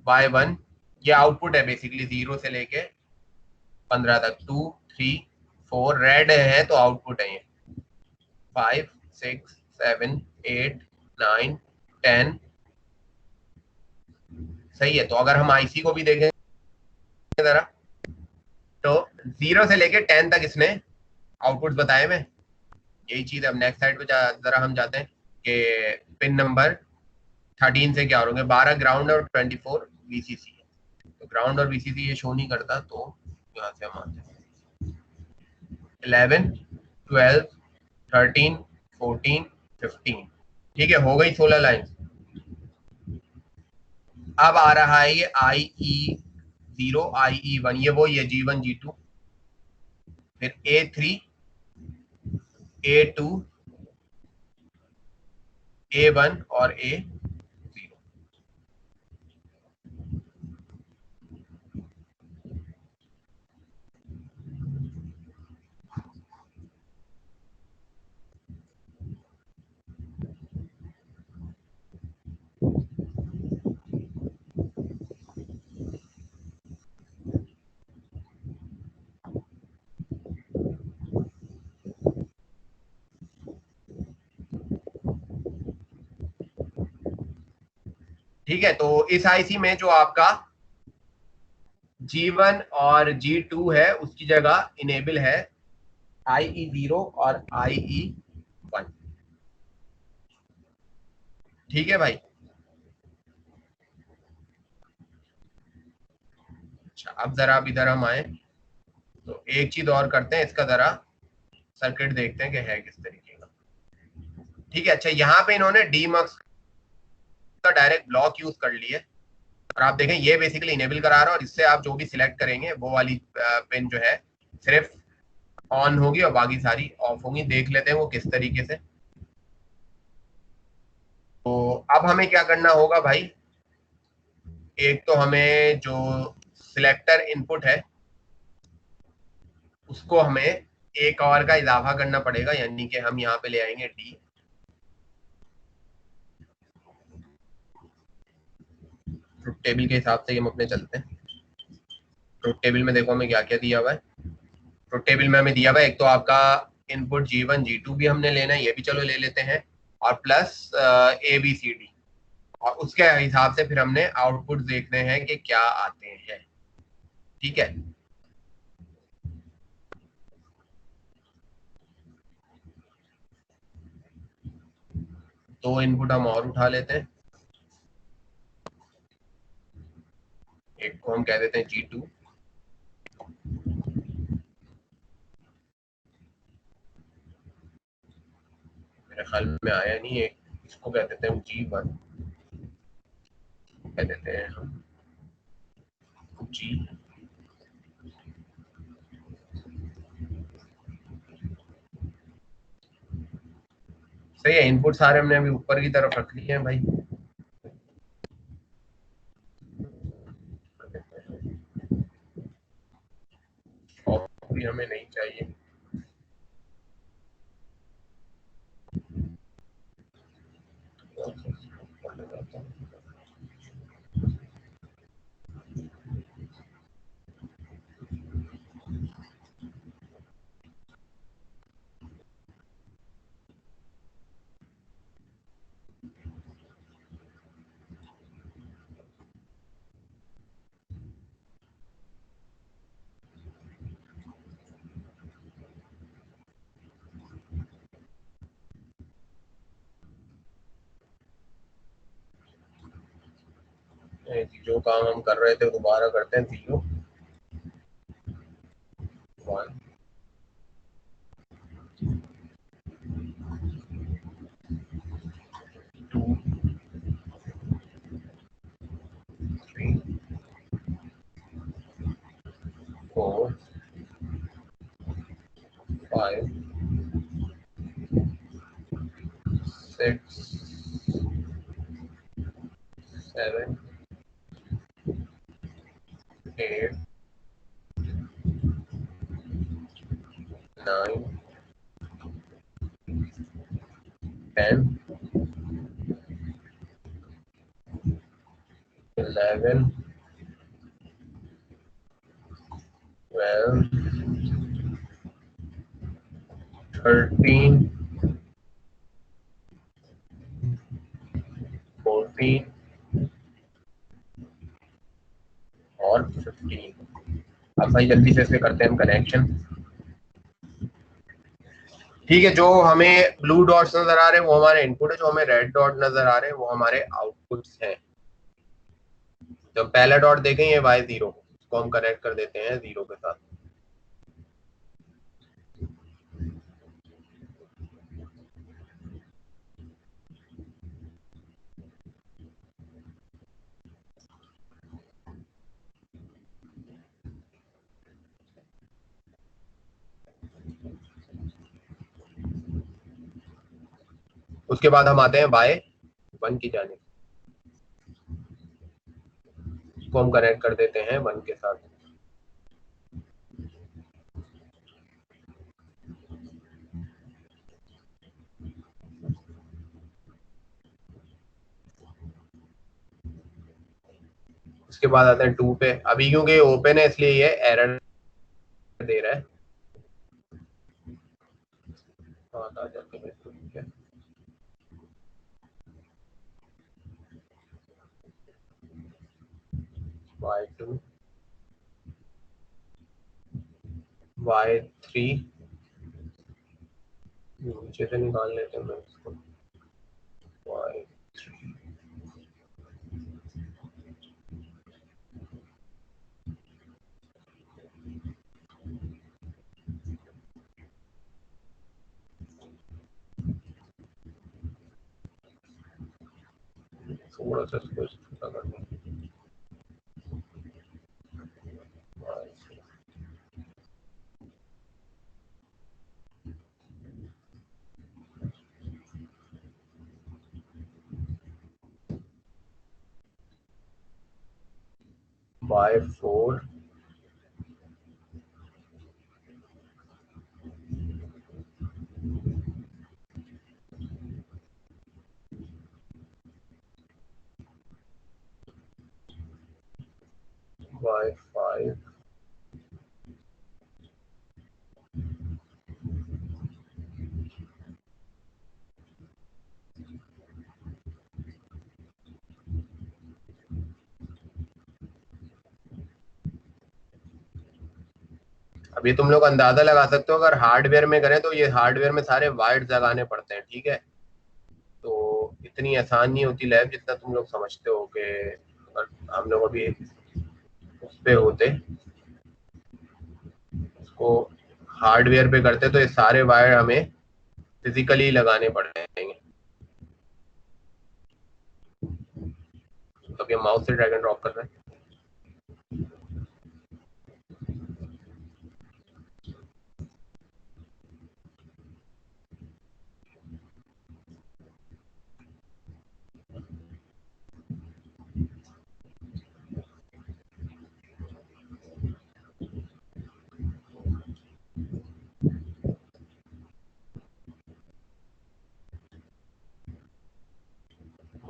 वाई वन, ये आउटपुट है बेसिकली 0 से लेके 15 तक। 2 3 4 रेड है तो आउटपुट है ये। 5 6 7 8 9 10। सही है। तो अगर हम आईसी को भी देखें जरा, तो 0 से लेके 10 तक इसने आउटपुट बताए में। यही चीज अब नेक्स्ट साइड पे जरा हम जाते हैं कि पिन नंबर 13 से क्या होंगे। 12 ग्राउंड और 24 वीसीसी है। तो ग्राउंड और वीसीसी ये शो नहीं करता, तो यहाँ से हम आते हैं 11 12 13 14 15। ठीक है, हो गई 16 लाइन। अब आ रहा है ये IE0 IE1, ये वो ये G1 G2, फिर A3 A2 A1 और A0। ठीक है, तो इस आईसी में जो आपका G1 और G2 है उसकी जगह इनेबल है IE0 और IE1। ठीक है भाई। अच्छा, अब जरा अब इधर हम आए तो एक चीज और करते हैं, इसका जरा सर्किट देखते हैं कि है किस तरीके का। ठीक है, अच्छा यहाँ पे इन्होंने डीमक्स का डायरेक्ट ब्लॉक यूज कर लिया है। और आप देखें ये बेसिकली इनेबल करा रहा है, और इससे आप जो भी सिलेक्ट करेंगे वो वाली पिन जो है सिर्फ ऑन होगी और बाकी सारी ऑफ होंगी। देख लेते हैं वो किस तरीके से। तो अब हमें क्या करना होगा भाई, एक तो हमें जो सिलेक्टर इनपुट है उसको हमें एक और का इजाफा करना पड़ेगा, यानी कि हम यहाँ पे ले आएंगे डी। ट्रुथ टेबल के हिसाब से हम अपने चलते हैं। ट्रुथ टेबल में देखो हमें क्या क्या दिया हुआ है। ट्रुथ टेबल में हमें दिया हुआ है एक तो आपका इनपुट G1 G2 भी हमने लेना है, ये भी चलो ले लेते हैं, और प्लस ABCD। और उसके हिसाब से फिर हमने आउटपुट देखने हैं कि क्या आते हैं। ठीक है, दो इनपुट हम और उठा लेते हैं। एक को हम कह देते हैं G2, मेरे ख्याल में आया नहीं। एक इसको कह देते हैं G1, कह देते हैं हम G। सही है, इनपुट सारे हमने अभी ऊपर की तरफ रख लिए हैं भाई। और भी हमें नहीं चाहिए। जो काम हम कर रहे थे दोबारा करते हैं। 0 1 2 3 4 5 6 7 8 9 10 11 12 13 14 और 15। अब भाई जल्दी से करते हैं हम कनेक्शन। ठीक है, जो हमें ब्लू डॉट्स नजर आ रहे हैं वो हमारे इनपुट है, जो हमें रेड डॉट नजर आ रहे हैं वो हमारे आउटपुट्स हैं। जब पहला डॉट देखें ये y0, इसको हम कनेक्ट कर देते हैं 0 के साथ। उसके बाद हम आते हैं y1 की जाने, इसको हम कनेक्ट कर देते हैं 1 के साथ। उसके बाद आते हैं 2 पे। अभी क्योंकि ओपन है इसलिए ये एरर दे रहा है। हाँ, आ जाते हैं, ठीक है। y2 y3 नीचे से निकाल लेते हैं इसको। y3 थोड़ा सा इसको छोटा कर दें। y4 y5 अभी तुम लोग अंदाजा लगा सकते हो, अगर हार्डवेयर में करें तो ये हार्डवेयर में सारे वाइड्स लगाने पड़ते हैं, ठीक है। तो इतनी आसान नहीं होती लैब जितना तुम लोग समझते हो कि हम लोग अभी उस पे होते, उसको हार्डवेयर पे करते तो ये सारे वायर हमें फिजिकली लगाने पड़ेंगे। तो ये माउस से ड्रैग एंड ड्रॉप कर रहे हैं।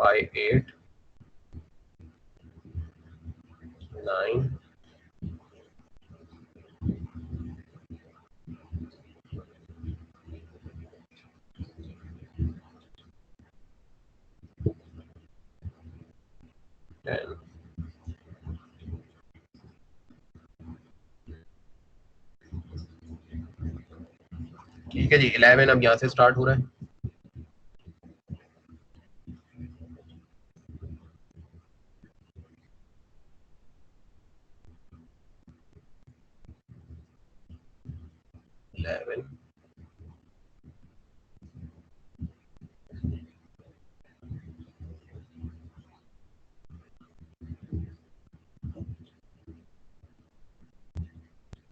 y8 9 10। ठीक है जी, 11 अब यहाँ से स्टार्ट हो रहा है। 11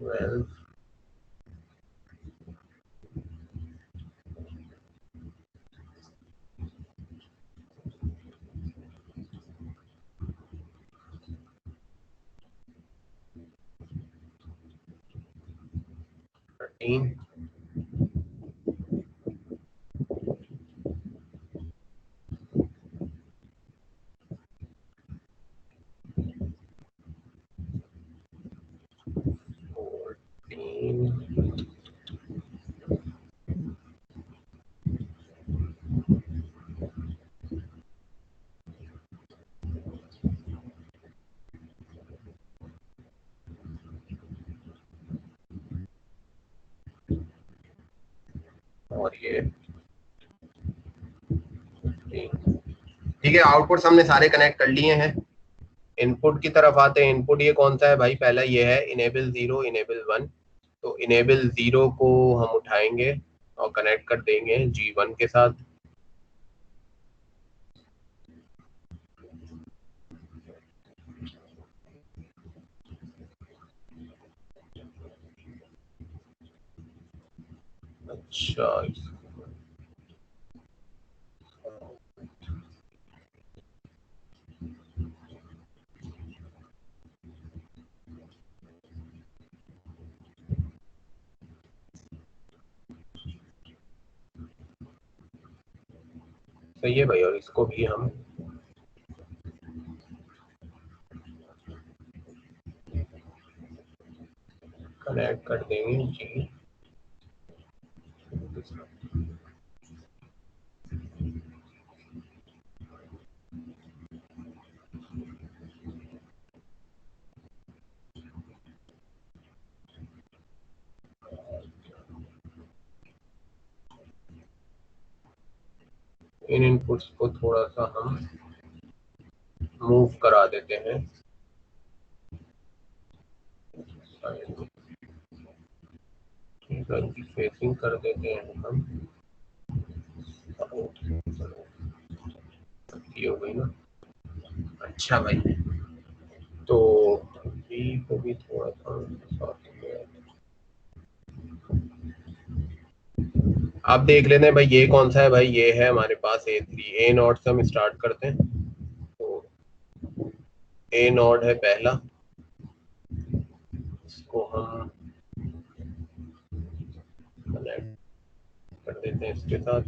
12 13 14 और ये 15। ठीक है, आउटपुट हमने सारे कनेक्ट कर लिए हैं। इनपुट की तरफ आते हैं। इनपुट ये कौन सा है भाई? पहला ये है इनेबल 0 इनेबल 1। तो इनेबल 0 को हम उठाएंगे और कनेक्ट कर देंगे G1 के साथ। अच्छा, सही है भाई। और इसको भी हम कनेक्ट कर देंगे जी। इन इनपुट्स को थोड़ा सा हम मूव करा देते हैं। फेसिंग कर देते हैं हम। ये हो गई ना। अच्छा भाई, तो बी को भी थोड़ा सा साथ में आप देख लेते हैं भाई। ये कौन सा है भाई? ये है हमारे पास A3। ए नॉट से हम स्टार्ट करते हैं। तो ए नॉट है पहला, इसको हम कनेक्ट कर देते हैं इसके साथ।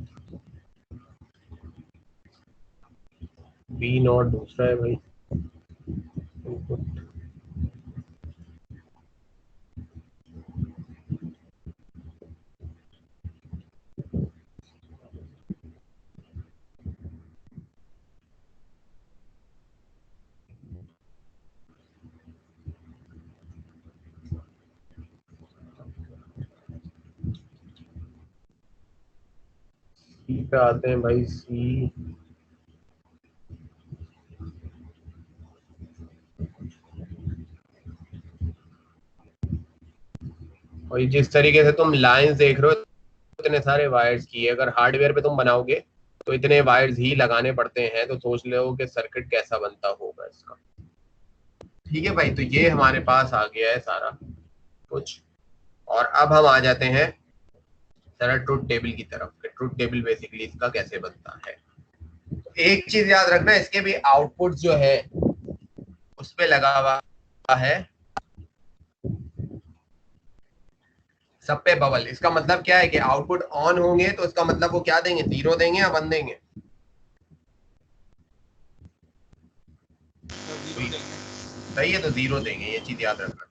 बी नॉट दूसरा है भाई इनपुट। सी पे आते हैं भाई। सी और जिस तरीके से तुम लाइंस देख रहे हो, इतने सारे वायर्स की, अगर हार्डवेयर पे तुम बनाओगे तो इतने वायर्स ही लगाने पड़ते हैं। तो सोच लो कि सर्किट कैसा बनता होगा इसका। ठीक है भाई, तो ये हमारे पास आ गया है सारा कुछ। और अब हम आ जाते हैं जरा ट्रुथ टेबल की तरफ। ट्रुथ टेबल बेसिकली इसका कैसे बनता है। तो एक चीज याद रखना, इसके भी आउटपुट जो है उस पे लगा हुआ है सब पे बबल। इसका मतलब क्या है कि आउटपुट ऑन होंगे तो इसका मतलब वो क्या देंगे? 0 देंगे या 1 देंगे? सही है, तो 0 देंगे, ये चीज याद रखना।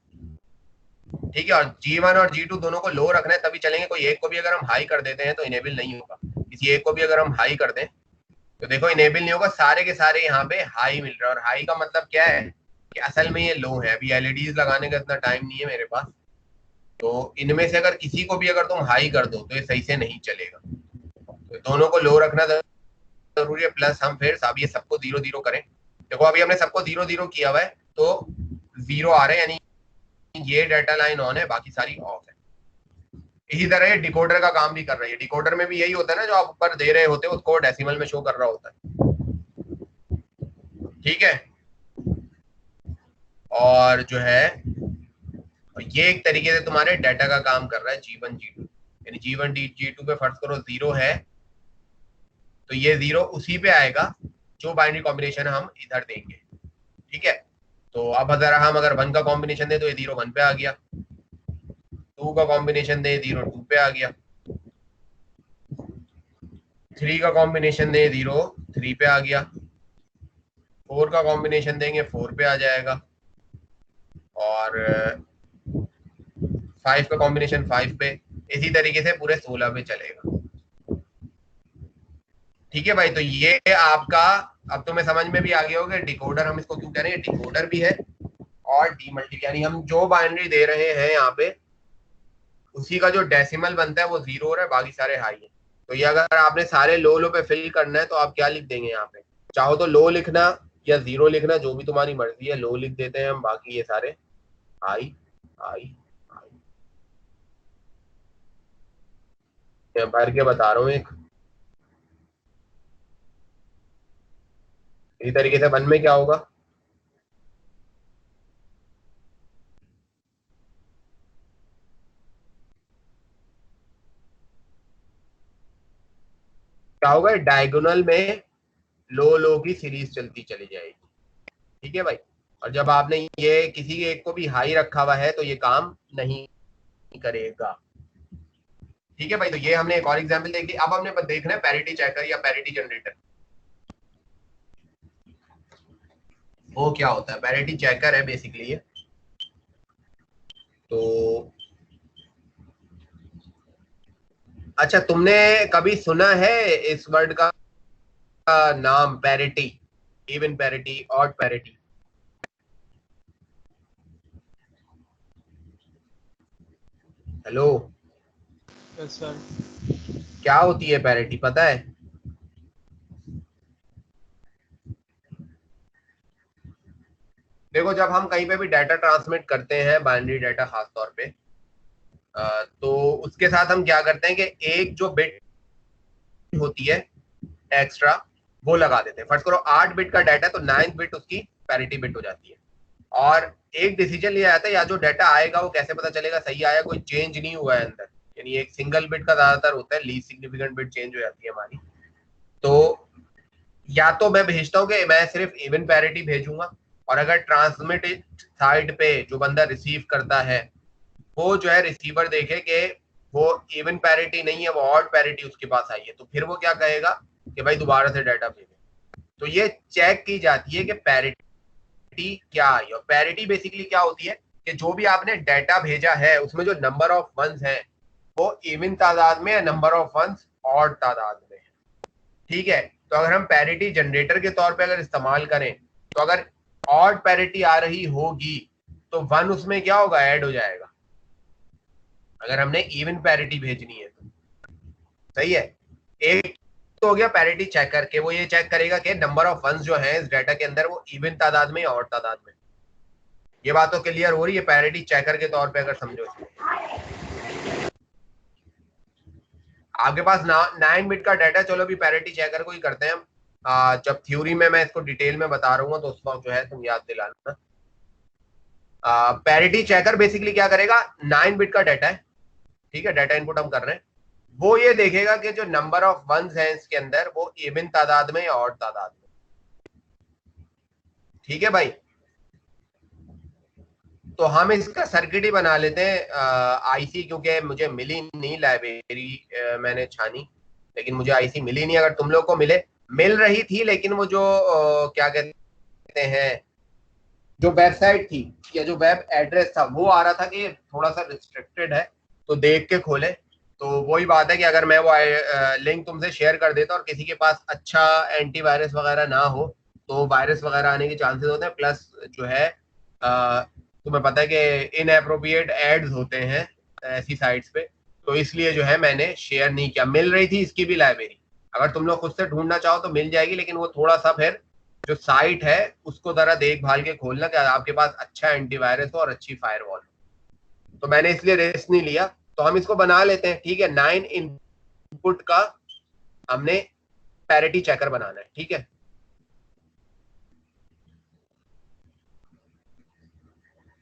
ठीक है, और G1 और G2 दोनों को लो रखना है तभी चलेंगे। कोई एक को भी अगर हम हाई कर देते हैं तो इनेबल नहीं होगा। किसी एक को भी अगर हम हाई कर दें तो देखो इनेबल नहीं होगा। सारे के सारे यहाँ पे हाई मिल रहा है। और हाई का मतलब क्या है कि असल में ये लो है। अभी एलईडीज लगाने का इतना टाइम नहीं है मेरे पास। तो इनमें से अगर किसी को भी अगर तुम हाई कर दो तो ये सही से नहीं चलेगा। तो दोनों को लो रखना जरूरी है। प्लस हम फिर अब ये सबको 0 0 करें। देखो अभी हमने सबको 0 0 किया हुआ है तो 0 आ रहे हैं, यानी ये डाटा लाइन ऑन है, बाकी सारी ऑफ है। इसी तरह ये डिकोडर का काम भी कर रही है। डिकोडर में भी यही होता है ना, जो आप ऊपर दे रहे होते हो उसको डेसिमल में शो कर रहा होता है, ठीक है। और जो है ये एक तरीके से तुम्हारे डाटा का काम कर रहा है G1 G2, यानी G1 G2 पे फर्ज करो 0 है तो ये 0 उसी पे आएगा जो बाइनरी कॉम्बिनेशन हम इधर देंगे, ठीक है। तो अब अगर 1 का कॉम्बिनेशन दे तो ये 0 1 पे आ गया, 2 का कॉम्बिनेशन दे 0 2 पे आ गया, 3 का कॉम्बिनेशन दे 0 3 पे आ गया, 4 का कॉम्बिनेशन देंगे 4 पे आ जाएगा, और 5 का कॉम्बिनेशन 5 पे, इसी तरीके से पूरे 16 पे चलेगा, ठीक है भाई। तो ये आपका अब तुम्हें समझ में भी आ गया होगा डिकोडर हम इसको क्यों कह रहे हैं, डिकोडर भी है और डीमल्टी, यानी हम जो बाइनरी दे रहे हैं यहाँ पे उसी का जो डेसिमल बनता है वो 0 हो रहा है, बाकी सारे हाई है। तो ये अगर आपने सारे लो लो पे फिल करना है तो आप क्या लिख देंगे यहाँ पे, चाहो तो लो लिखना या 0 लिखना, जो भी तुम्हारी मर्जी है, लो लिख देते हैं हम, बाकी ये सारे हाई हाई हाई। मैं भर के बता रहा हूँ एक, इसी तरीके से 1 में क्या होगा, क्या होगा, डायगोनल में लो लो की सीरीज चलती चली जाएगी, ठीक है भाई। और जब आपने ये किसी एक को भी हाई रखा हुआ है तो ये काम नहीं करेगा, ठीक है भाई। तो ये हमने एक और एग्जांपल देख ली। अब हमने देखना है पैरिटी चेकर या पैरिटी जनरेटर। वो क्या होता है, पैरिटी चेकर है बेसिकली ये। तो अच्छा, तुमने कभी सुना है इस वर्ड का नाम parity, even parity, odd parity? Hello, yes sir. क्या होती है पैरिटी, पता है? देखो, जब हम कहीं पे भी डाटा ट्रांसमिट करते हैं, बाइनरी डाटा खास तौर पे, तो उसके साथ हम क्या करते हैं कि एक जो बिट होती है एक्स्ट्रा वो लगा देते हैं। फर्स्ट करो 8 बिट का डाटा है तो 9th बिट उसकी पैरिटी बिट हो जाती है, और एक डिसीजन लिया जाता है या जो डाटा आएगा वो कैसे पता चलेगा सही आया, कोई चेंज नहीं हुआ है अंदर, यानी एक सिंगल बिट का ज्यादातर होता है, लीस्ट सिग्निफिकेंट बिट चेंज हो जाती है हमारी। तो या तो मैं भेजता हूँ कि मैं सिर्फ इवन पैरिटी भेजूंगा, और अगर ट्रांसमिट साइड पे जो बंदा रिसीव करता है वो जो है रिसीवर देखे कि वो इवन पैरिटी नहीं है, वो ऑड पैरिटी उसके पास आई है, तो फिर वो क्या कहेगा कि भाई दोबारा से डाटा भेजे। तो ये चेक की जाती है कि पैरिटी क्या आई, और पैरिटी बेसिकली क्या होती है कि जो भी आपने डाटा भेजा है उसमें जो नंबर ऑफ वंस है वो इवन तादाद में है, नंबर ऑफ वंस ऑड तादाद में है, ठीक है। तो अगर हम पैरिटी जनरेटर के तौर पे अगर इस्तेमाल करें तो अगर ऑड पैरिटी आ रही होगी तो 1 उसमें क्या होगा, ऐड हो जाएगा, अगर हमने इवन पैरिटी भेजनी है तो, सही है। एक तो हो गया पैरिटी चेक करके, वो ये चेक करेगा कि नंबर ऑफ वंस जो है इस डाटा के अंदर वो इवन तादाद में या ऑड तादाद में। ये बात तो क्लियर हो रही है पैरिटी चेकर के तौर पे अगर समझो इसको। आपके पास 9 बिट का डाटा, चलो अभी पैरिटी चेकर को ही करते हैं हम। जब थ्योरी में मैं इसको डिटेल में बता रहा हूँ तो उस वक्त जो है तुम याद दिलाना। पैरिटी चेकर बेसिकली क्या करेगा, 9 बिट का डाटा है, ठीक है, डाटा इनपुट हम कर रहे हैं, वो ये देखेगा कि जो नंबर ऑफ वंस हैं इसके अंदर वो इवन तादाद में या ऑड तादाद में, ठीक है भाई। तो हम इसका सर्किट ही बना लेते हैं आईसी, क्योंकि मुझे मिली नहीं लाइब्रेरी, मैंने छानी लेकिन मुझे आईसी मिली नहीं। अगर तुम लोग को मिल रही थी, लेकिन वो जो क्या कहते हैं, जो वेबसाइट थी या जो वेब एड्रेस था वो आ रहा था कि थोड़ा सा रिस्ट्रिक्टेड है, तो देख के खोले। तो वही बात है कि अगर मैं वो लिंक तुमसे शेयर कर देता और किसी के पास अच्छा एंटीवायरस वगैरह ना हो तो वायरस वगैरह आने के चांसेस होते हैं, प्लस जो है तुम्हें पता है कि इनएप्रोप्रिएट एड्स होते हैं ऐसी साइट्स पे, तो इसलिए जो है मैंने शेयर नहीं किया। मिल रही थी इसकी भी लाइब्रेरी, अगर तुम लोग खुद से ढूंढना चाहो तो मिल जाएगी, लेकिन वो थोड़ा सा फिर जो साइट है उसको जरा देखभाल के खोलना कि आपके पास अच्छा एंटीवायरस हो और अच्छी फायरवॉल। तो मैंने इसलिए रिस्क नहीं लिया। तो हम इसको बना लेते हैं, ठीक है। 9 इनपुट का हमने पैरिटी चेकर बनाना है, ठीक है।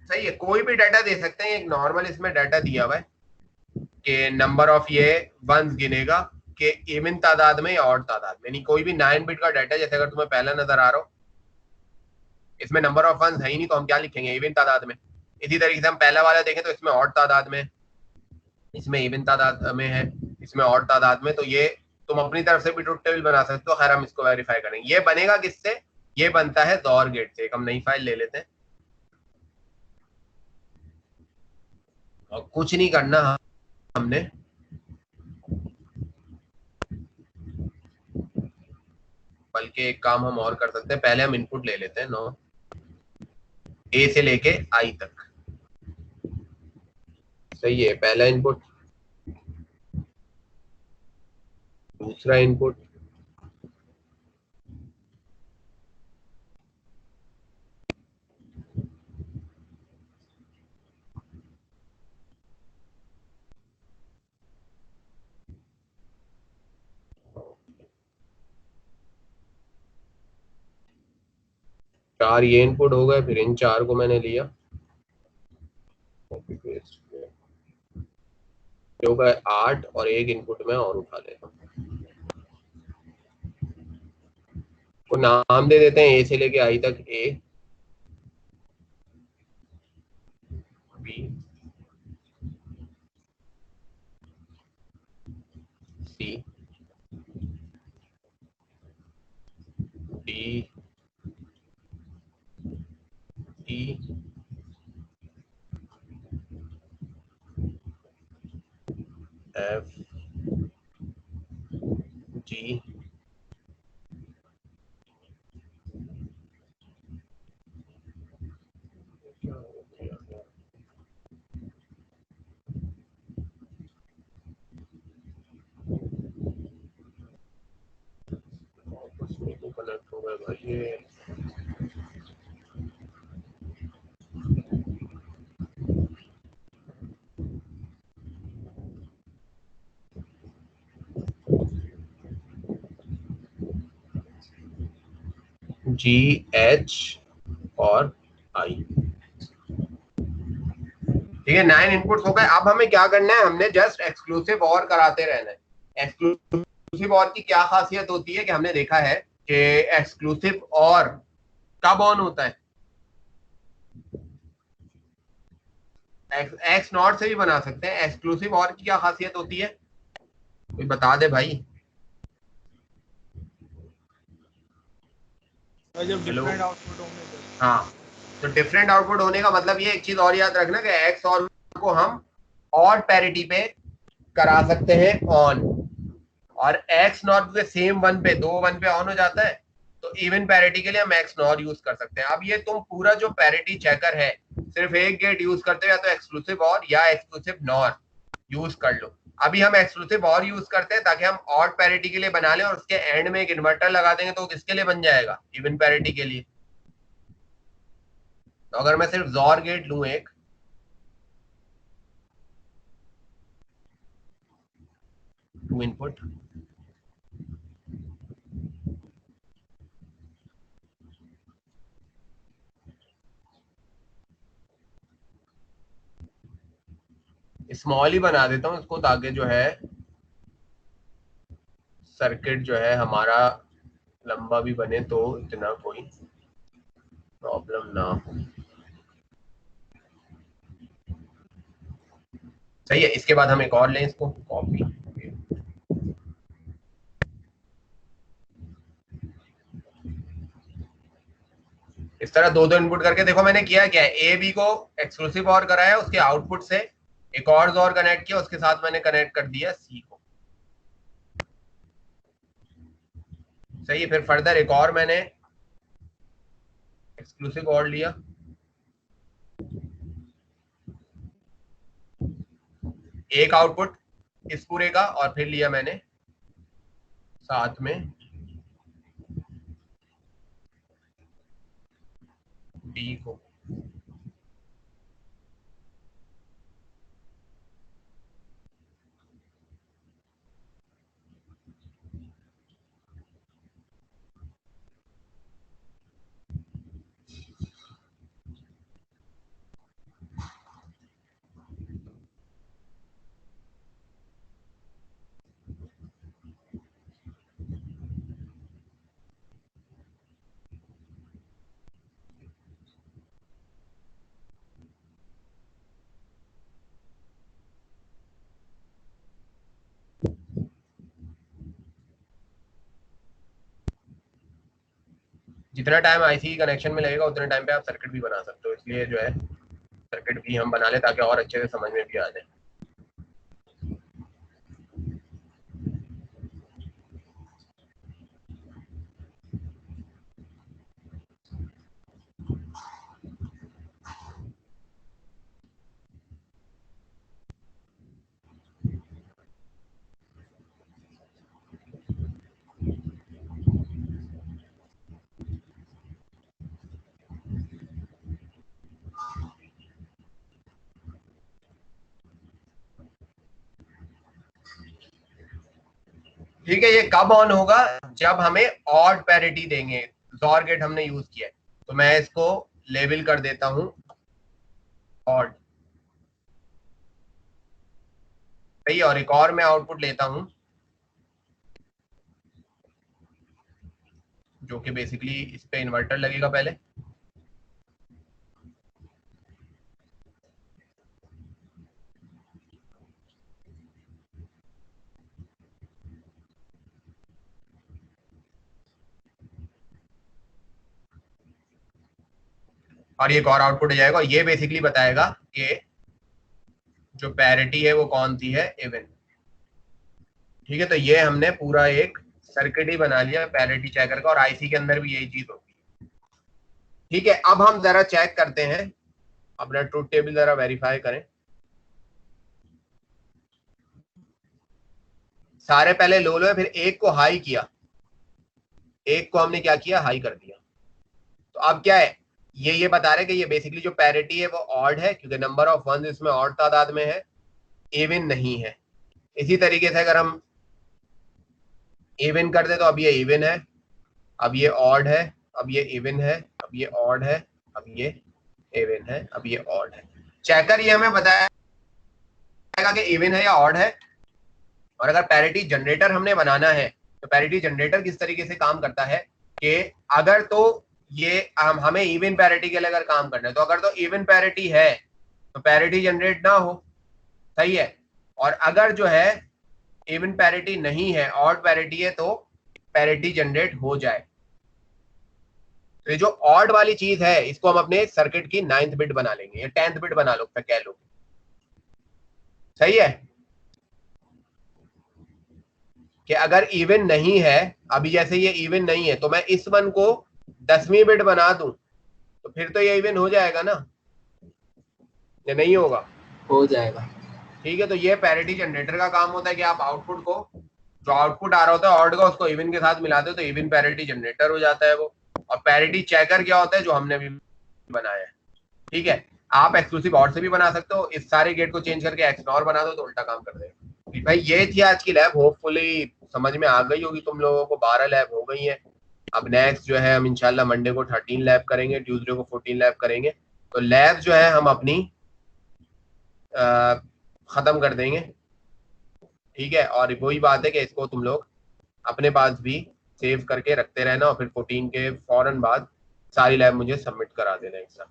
सही है, कोई भी डाटा दे सकते हैं। एक नॉर्मल इसमें डाटा दिया हुआ है कि नंबर ऑफ ये वंस गिनेगा कि इवन तादाद में या ऑड तादाद में, यानी कोई भी 9 बिट का डाटा, जैसे अगर तुम्हें पहला नजर आ रहा हो, इसमें नंबर ऑफ वंस है ही नहीं, तो हम क्या लिखेंगे, इवन तादाद में। इसी तरीके से हम पहला वाला देखें तो इसमें ऑड तादाद में, इसमें इवन तादाद में है, इसमें ऑड तादाद में। तो ये तुम अपनी तरफ से भी ट्रुथ टेबल बना सकते हो। खैर हम इसको वेरीफाई करेंगे। ये बनेगा किससे, ये बनता है जोर गेट से। एक हम नई फाइल ले लेते हैं और कुछ नहीं करना हमने, बल्कि एक काम हम और कर सकते हैं। पहले हम इनपुट ले लेते हैं 9 ए से लेके आई तक। सही है, पहला इनपुट, दूसरा इनपुट, चार ये इनपुट हो गए, फिर इन चार को मैंने लिया, कॉपी पेस्ट किया, जो गए 8, और एक इनपुट में और उठा लेता हूँ। को नाम दे देते हैं ए से लेके आई तक, ए, बी, सी, डी, ई, एफ, जी, कनेक्ट हो गए भाई ये। जी, एच और आई, ठीक है। 9 इनपुट्स हो गए। अब हमें क्या करना है, हमने जस्ट एक्सक्लूसिव और कराते रहना है। एक्सक्लूसिव और की क्या खासियत होती है कि हमने देखा है कि एक्सक्लूसिव और कब ऑन होता है, एक्स नॉट से भी बना सकते हैं। एक्सक्लूसिव और की क्या खासियत होती है, कोई बता दे भाई। जब हेलो, डिफरेंट आउटपुट होंगे तो। हाँ, तो डिफरेंट आउटपुट होने का मतलब ये, एक चीज और याद रखना कि एक्स और को हम ऑड पैरिटी पे करा सकते हैं ऑन, और एक्स नॉट के सेम वन पे, दो वन पे ऑन हो जाता है। तो इवन पैरिटी के लिए हम एक्स नॉट यूज कर सकते हैं। अब ये तुम पूरा जो पैरिटी चेकर है सिर्फ एक गेट यूज करते हो, या तो एक्सक्लूसिव और या एक्सक्लूसिव नॉर यूज कर लो। अभी हम एक्सक्लूसिव और यूज करते हैं ताकि हम ऑड पैरिटी के लिए बना लें, और उसके एंड में एक इन्वर्टर लगा देंगे तो किसके लिए बन जाएगा, इवन पैरिटी के लिए। तो अगर मैं सिर्फ जोर गेट लूं एक, टू इनपुट, स्मॉल ही बना देता हूं इसको, ताकि जो है सर्किट जो है हमारा लंबा भी बने तो इतना कोई प्रॉब्लम ना हो। सही है। इसके बाद हम एक और लें, इसको कॉपी, इस तरह दो दो इनपुट करके। देखो मैंने किया क्या है, ए बी को एक्सक्लूसिव और कराया, उसके आउटपुट से एक और कनेक्ट किया, उसके साथ मैंने कनेक्ट कर दिया सी को। सही है। फिर फर्दर एक और मैंने एक्सक्लूसिव और लिया, एक आउटपुट इस पूरे का, और फिर लिया मैंने साथ में डी को। जितना टाइम आईसी कनेक्शन में लगेगा उतने टाइम पे आप सर्किट भी बना सकते हो, इसलिए जो है सर्किट भी हम बना ले ताकि और अच्छे से समझ में भी आ जाए। ठीक है, ये कब ऑन होगा? जब हमें ऑड पैरिटी देंगे। जोर गेट हमने यूज किया है, तो मैं इसको लेबल कर देता हूं ऑड। सही, और एक और मैं आउटपुट लेता हूं जो कि बेसिकली इस पे इन्वर्टर लगेगा पहले। और ये एक और आउटपुट हो जाएगा, ये बेसिकली बताएगा कि जो पैरिटी है वो कौन सी है, इवन। ठीक है, तो ये हमने पूरा एक सर्किट ही बना लिया पैरिटी चेकर का, और आईसी के अंदर भी यही चीज होगी। ठीक है, अब हम जरा चेक करते हैं, अपना ट्रूथ टेबल जरा वेरीफाई करें। सारे पहले लो लो है, फिर एक को हाई किया, एक को हमने क्या किया, हाई कर दिया। तो अब क्या है, ये बता रहे कि ये बेसिकली जो पैरिटी है वो ऑड है, क्योंकि नंबर ऑफ वंस इसमें ऑड तादाद में है, इवन नहीं है। इसी तरीके से अगर हम इवन कर दे तो अब ये इवन है, अब ये ऑड है, अब ये इवन है, अब ये ऑड है, अब ये इवन है, अब ये ऑड है। चेकर ये हमें बताएगा कि इवन है या ऑड है। और अगर पैरिटी जनरेटर हमने बनाना है, तो पैरिटी जनरेटर किस तरीके से काम करता है कि अगर तो ये हमें इवन पैरिटी के लिए अगर काम करना है, तो अगर तो इवन पैरिटी है तो पैरिटी जनरेट ना हो, सही है। और अगर जो है इवन पैरिटी नहीं है, ऑड पैरिटी है, तो पैरिटी जनरेट हो जाए। तो ये जो ऑड वाली चीज है इसको हम अपने सर्किट की 9th बिट बना लेंगे, या 10th बिट बना लो, कह लो, सही है। कि अगर इवन नहीं है, अभी जैसे ये इवन नहीं है, तो मैं इस वन को 10वीं बिट बना दूं तो फिर तो ये इवन हो जाएगा ना, या नहीं होगा? हो जाएगा। ठीक है, तो ये पैरिटी जनरेटर का काम होता है कि आप आउटपुट को, जो आउटपुट आ रहा होता है ऑड का, उसको इवन के साथ मिलाते हो तो इवन पैरिटी जनरेटर हो जाता है वो। और पैरिटी चेकर क्या होता है, जो हमने अभी बनाया है। ठीक है, आप एक्सक्लूसिव ऑड से भी बना सकते हो, इस सारे गेट को चेंज करके एक्सनॉर बना दो तो उल्टा काम कर देगा। भाई ये थी आज की लैब, होपफुली समझ में आ गई होगी तुम लोगों को। 12 लैब हो गई है। अब नेक्स्ट जो है हम इंशाल्लाह मंडे को 13 लैब करेंगे, ट्यूसडे को 14 लैब करेंगे। तो लैब जो है हम अपनी खत्म कर देंगे। ठीक है, और वही बात है कि इसको तुम लोग अपने पास भी सेव करके रखते रहना, और फिर 14 के फौरन बाद सारी लैब मुझे सबमिट करा देना एक साथ।